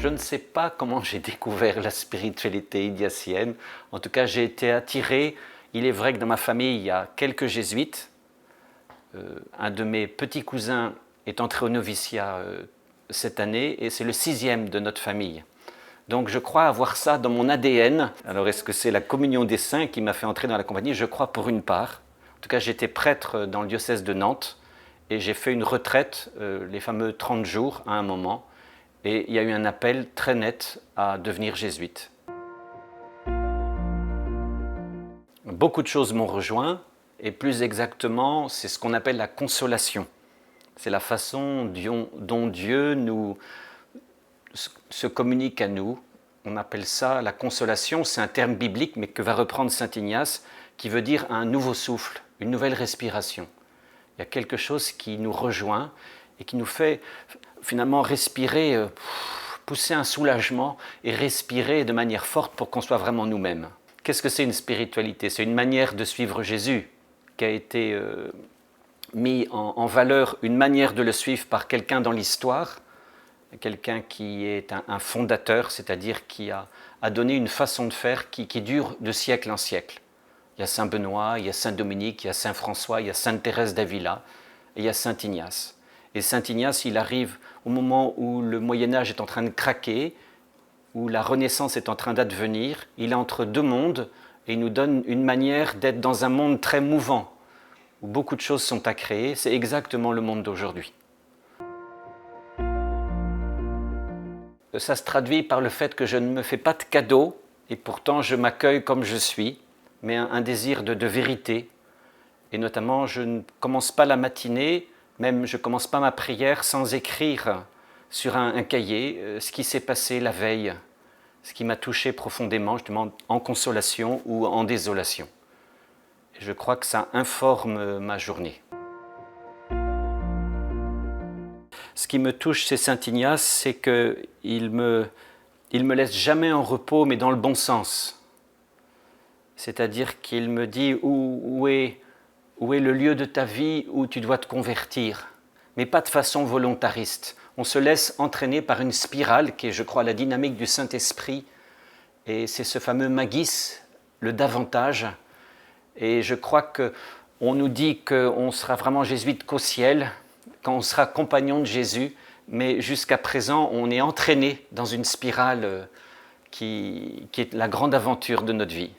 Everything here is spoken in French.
Je ne sais pas comment j'ai découvert la spiritualité ignatienne. En tout cas, j'ai été attiré. Il est vrai que dans ma famille, il y a quelques jésuites. Un de mes petits cousins est entré au noviciat cette année et c'est le 6e de notre famille. Donc je crois avoir ça dans mon ADN. Alors est-ce que c'est la communion des saints qui m'a fait entrer dans la compagnie? Je crois pour une part. En tout cas, j'étais prêtre dans le diocèse de Nantes et j'ai fait une retraite, les fameux 30 jours à un moment. Et il y a eu un appel très net à devenir jésuite. Beaucoup de choses m'ont rejoint, et plus exactement, c'est ce qu'on appelle la consolation. C'est la façon dont Dieu se communique à nous. On appelle ça la consolation, c'est un terme biblique, mais que va reprendre saint Ignace, qui veut dire un nouveau souffle, une nouvelle respiration. Il y a quelque chose qui nous rejoint et qui nous fait finalement respirer, pousser un soulagement et respirer de manière forte pour qu'on soit vraiment nous-mêmes. Qu'est-ce que c'est une spiritualité? C'est une manière de suivre Jésus qui a été mis en valeur, une manière de le suivre par quelqu'un dans l'histoire, quelqu'un qui est un fondateur, c'est-à-dire qui a donné une façon de faire qui dure de siècle en siècle. Il y a Saint Benoît, il y a Saint Dominique, il y a Saint François, il y a Sainte Thérèse d'Avila et il y a Saint Ignace. Et Saint Ignace, il arrive au moment où le Moyen-Âge est en train de craquer, où la Renaissance est en train d'advenir. Il est entre deux mondes et il nous donne une manière d'être dans un monde très mouvant, où beaucoup de choses sont à créer. C'est exactement le monde d'aujourd'hui. Ça se traduit par le fait que je ne me fais pas de cadeaux et pourtant je m'accueille comme je suis, mais un désir de vérité. Et notamment, je ne commence pas la matinée, même je ne commence pas ma prière sans écrire sur un cahier ce qui s'est passé la veille, ce qui m'a touché profondément, justement en consolation ou en désolation. Et je crois que ça informe ma journée. Ce qui me touche chez saint Ignace, c'est qu'il me laisse jamais en repos, mais dans le bon sens. C'est-à-dire qu'il me dit où est le lieu de ta vie où tu dois te convertir, mais pas de façon volontariste. On se laisse entraîner par une spirale qui est, je crois, la dynamique du Saint-Esprit. Et c'est ce fameux magis, le davantage. Et je crois qu'on nous dit qu'on sera vraiment jésuite qu'au ciel, quand on sera compagnon de Jésus, mais jusqu'à présent, on est entraîné dans une spirale qui est la grande aventure de notre vie.